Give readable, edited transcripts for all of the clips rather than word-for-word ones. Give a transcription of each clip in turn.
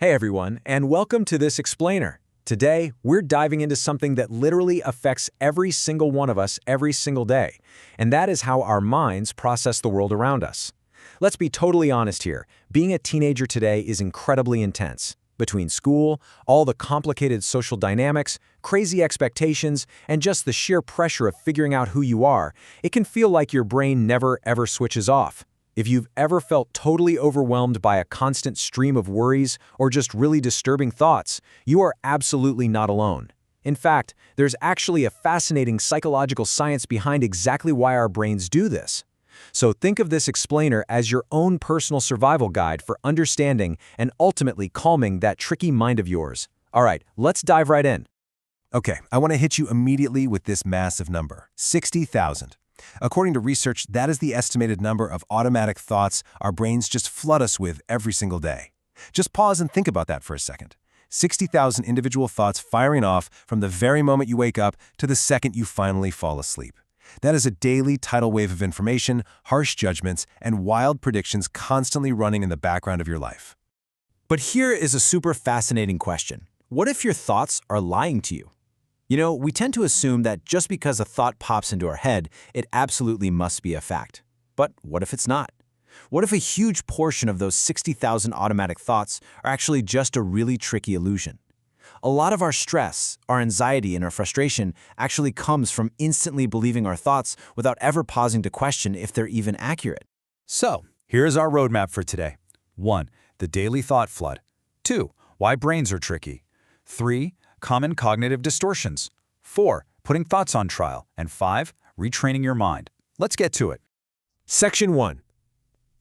Hey everyone, and welcome to this explainer. Today, we're diving into something that literally affects every single one of us every single day, and that is how our minds process the world around us. Let's be totally honest here. Being a teenager today is incredibly intense. Between school, all the complicated social dynamics, crazy expectations, and just the sheer pressure of figuring out who you are, it can feel like your brain never ever switches off. If you've ever felt totally overwhelmed by a constant stream of worries or just really disturbing thoughts, you are absolutely not alone. In fact, there's actually a fascinating psychological science behind exactly why our brains do this. So think of this explainer as your own personal survival guide for understanding and ultimately calming that tricky mind of yours. All right, let's dive right in. Okay, I want to hit you immediately with this massive number, 60,000. According to research, that is the estimated number of automatic thoughts our brains just flood us with every single day. Just pause and think about that for a second. 60,000 individual thoughts firing off from the very moment you wake up to the second you finally fall asleep. That is a daily tidal wave of information, harsh judgments, and wild predictions constantly running in the background of your life. But here is a super fascinating question. What if your thoughts are lying to you? We tend to assume that just because a thought pops into our head, it absolutely must be a fact. But what if it's not? What if a huge portion of those 60,000 automatic thoughts are actually just a really tricky illusion? A lot of our stress, our anxiety, and our frustration actually comes from instantly believing our thoughts without ever pausing to question if they're even accurate. So, here's our roadmap for today. 1. The daily thought flood. 2. Why brains are tricky. 3. Common cognitive distortions. 4. Putting thoughts on trial. And 5. Retraining your mind. Let's get to it. Section 1.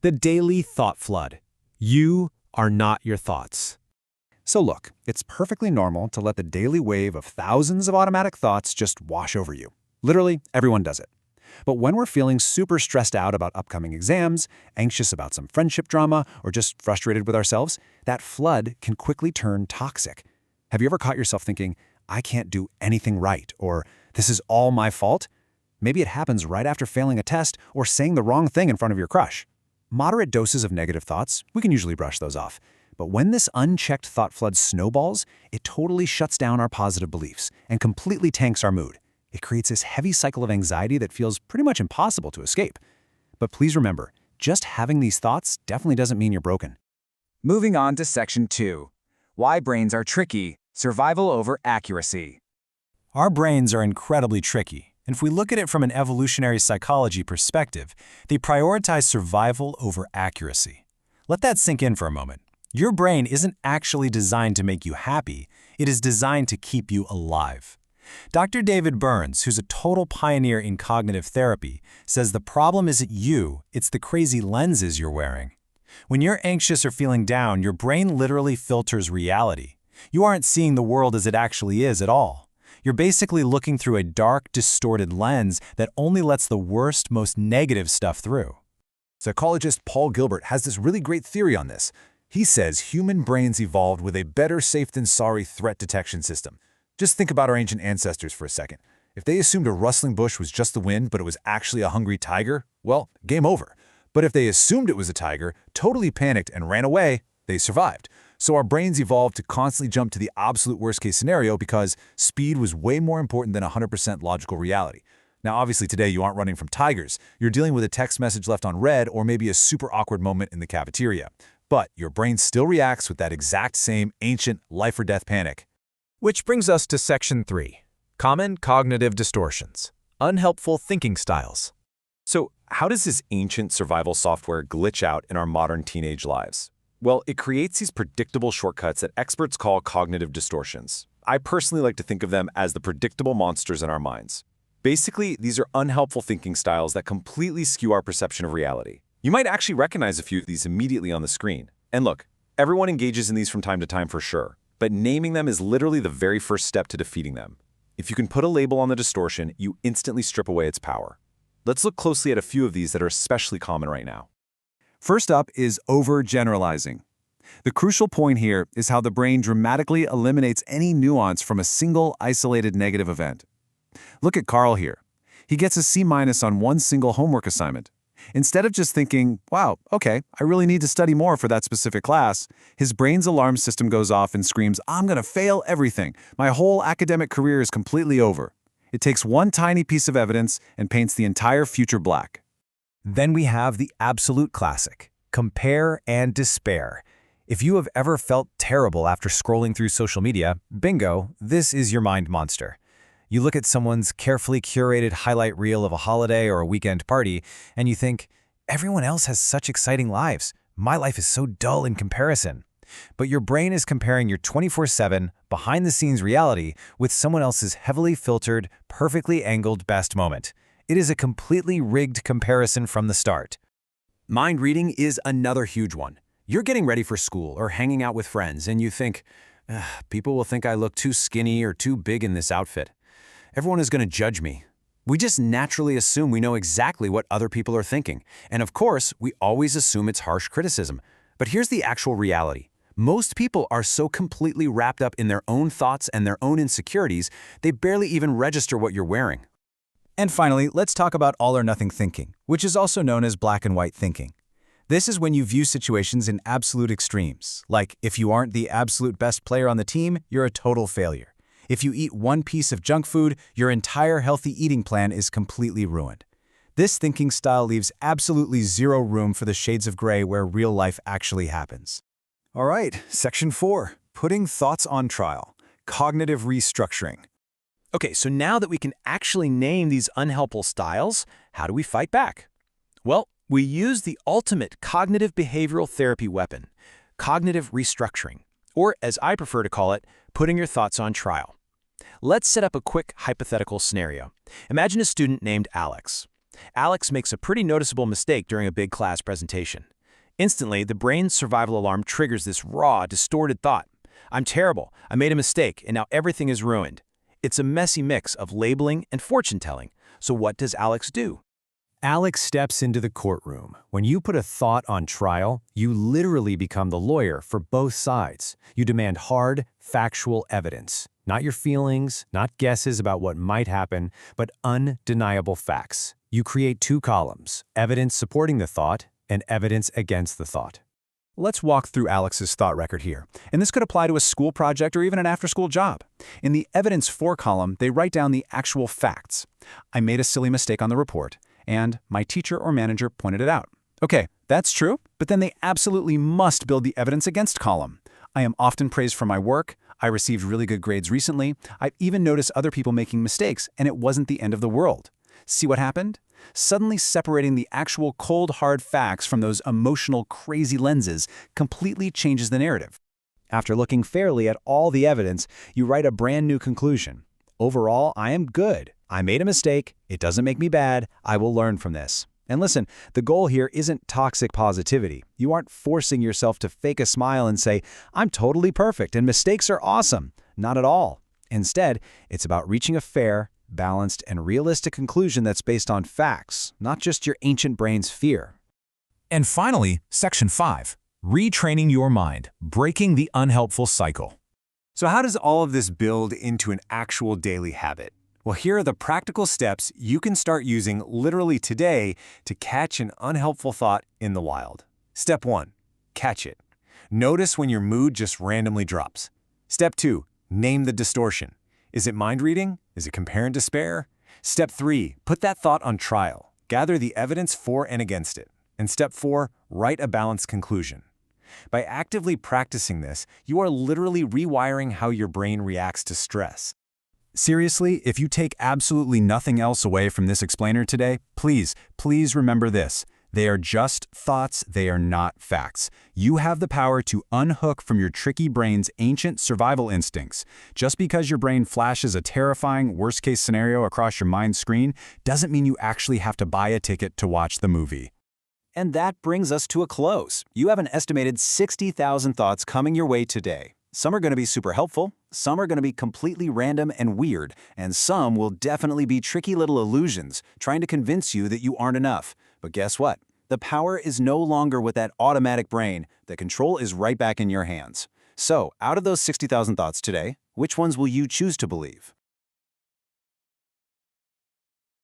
The daily thought flood. You are not your thoughts. So look, it's perfectly normal to let the daily wave of thousands of automatic thoughts just wash over you. Literally, everyone does it. But when we're feeling super stressed out about upcoming exams, anxious about some friendship drama, or just frustrated with ourselves, that flood can quickly turn toxic. Have you ever caught yourself thinking, I can't do anything right, or this is all my fault? Maybe it happens right after failing a test or saying the wrong thing in front of your crush. Moderate doses of negative thoughts, we can usually brush those off. But when this unchecked thought flood snowballs, it totally shuts down our positive beliefs and completely tanks our mood. It creates this heavy cycle of anxiety that feels pretty much impossible to escape. But please remember, just having these thoughts definitely doesn't mean you're broken. Moving on to Section 2. Why brains are tricky. Survival over accuracy. Our brains are incredibly tricky, and if we look at it from an evolutionary psychology perspective, they prioritize survival over accuracy. Let that sink in for a moment. Your brain isn't actually designed to make you happy, it is designed to keep you alive. Dr. David Burns, who's a total pioneer in cognitive therapy, says the problem isn't you, it's the crazy lenses you're wearing. When you're anxious or feeling down, your brain literally filters reality. You aren't seeing the world as it actually is at all. You're basically looking through a dark, distorted lens that only lets the worst, most negative stuff through. Psychologist Paul Gilbert has this really great theory on this. He says human brains evolved with a better safe-than-sorry threat detection system. Just think about our ancient ancestors for a second. If they assumed a rustling bush was just the wind, but it was actually a hungry tiger, well, game over. But if they assumed it was a tiger, totally panicked and ran away, they survived. So our brains evolved to constantly jump to the absolute worst-case scenario because speed was way more important than 100% logical reality. Now, obviously, today you aren't running from tigers. You're dealing with a text message left on read or maybe a super awkward moment in the cafeteria. But your brain still reacts with that exact same ancient life-or-death panic. Which brings us to Section 3. Common cognitive distortions. Unhelpful thinking styles. So, how does this ancient survival software glitch out in our modern teenage lives? Well, it creates these predictable shortcuts that experts call cognitive distortions. I personally like to think of them as the predictable monsters in our minds. Basically, these are unhelpful thinking styles that completely skew our perception of reality. You might actually recognize a few of these immediately on the screen. And look, everyone engages in these from time to time for sure, but naming them is literally the very first step to defeating them. If you can put a label on the distortion, you instantly strip away its power. Let's look closely at a few of these that are especially common right now. First up is overgeneralizing. The crucial point here is how the brain dramatically eliminates any nuance from a single isolated negative event. Look at Carl here. He gets a C- on one single homework assignment. Instead of just thinking, wow, okay, I really need to study more for that specific class, his brain's alarm system goes off and screams, I'm going to fail everything. My whole academic career is completely over. It takes one tiny piece of evidence and paints the entire future black. Then we have the absolute classic, compare and despair. If you have ever felt terrible after scrolling through social media, bingo, this is your mind monster. You look at someone's carefully curated highlight reel of a holiday or a weekend party, and you think, everyone else has such exciting lives. My life is so dull in comparison. But your brain is comparing your 24/7, behind-the-scenes reality with someone else's heavily filtered, perfectly angled best moment. It is a completely rigged comparison from the start. Mind reading is another huge one. You're getting ready for school or hanging out with friends, and you think, people will think I look too skinny or too big in this outfit. Everyone is going to judge me. We just naturally assume we know exactly what other people are thinking. And of course, we always assume it's harsh criticism. But here's the actual reality. Most people are so completely wrapped up in their own thoughts and their own insecurities, they barely even register what you're wearing. And finally, let's talk about all or nothing thinking, which is also known as black and white thinking. This is when you view situations in absolute extremes, like if you aren't the absolute best player on the team, you're a total failure. If you eat one piece of junk food, your entire healthy eating plan is completely ruined. This thinking style leaves absolutely zero room for the shades of gray where real life actually happens. All right, Section 4, putting thoughts on trial, cognitive restructuring. Okay, so now that we can actually name these unhelpful styles, how do we fight back? Well, we use the ultimate cognitive behavioral therapy weapon, cognitive restructuring, or as I prefer to call it, putting your thoughts on trial. Let's set up a quick hypothetical scenario. Imagine a student named Alex. Alex makes a pretty noticeable mistake during a big class presentation. Instantly, the brain's survival alarm triggers this raw, distorted thought. I'm terrible, I made a mistake, and now everything is ruined. It's a messy mix of labeling and fortune-telling. So what does Alex do? Alex steps into the courtroom. When you put a thought on trial, you literally become the lawyer for both sides. You demand hard, factual evidence. Not your feelings, not guesses about what might happen, but undeniable facts. You create two columns, evidence supporting the thought and evidence against the thought. Let's walk through Alex's thought record here, and this could apply to a school project or even an after-school job. In the evidence for column, they write down the actual facts. I made a silly mistake on the report, and my teacher or manager pointed it out. Okay, that's true, but then they absolutely must build the evidence against column. I am often praised for my work. I received really good grades recently. I've even noticed other people making mistakes, and it wasn't the end of the world. See what happened? Suddenly separating the actual cold, hard facts from those emotional, crazy lenses completely changes the narrative. After looking fairly at all the evidence, you write a brand new conclusion. Overall, I am good. I made a mistake. It doesn't make me bad. I will learn from this. And listen, the goal here isn't toxic positivity. You aren't forcing yourself to fake a smile and say, I'm totally perfect and mistakes are awesome. Not at all. Instead, it's about reaching a fair, balanced, and realistic conclusion that's based on facts, not just your ancient brain's fear. And finally, Section 5, retraining your mind, breaking the unhelpful cycle. So how does all of this build into an actual daily habit? Well, here are the practical steps you can start using literally today to catch an unhelpful thought in the wild. Step 1, catch it. Notice when your mood just randomly drops. Step 2, name the distortion. Is it mind reading? Is it compare and despair? Step 3, put that thought on trial. Gather the evidence for and against it. And step 4, write a balanced conclusion. By actively practicing this, you are literally rewiring how your brain reacts to stress. Seriously, if you take absolutely nothing else away from this explainer today, please remember this. They are just thoughts, they are not facts. You have the power to unhook from your tricky brain's ancient survival instincts. Just because your brain flashes a terrifying worst-case scenario across your mind screen doesn't mean you actually have to buy a ticket to watch the movie. And that brings us to a close. You have an estimated 60,000 thoughts coming your way today. Some are going to be super helpful, some are going to be completely random and weird, and some will definitely be tricky little illusions trying to convince you that you aren't enough. But guess what? The power is no longer with that automatic brain. The control is right back in your hands. So, out of those 60,000 thoughts today, which ones will you choose to believe?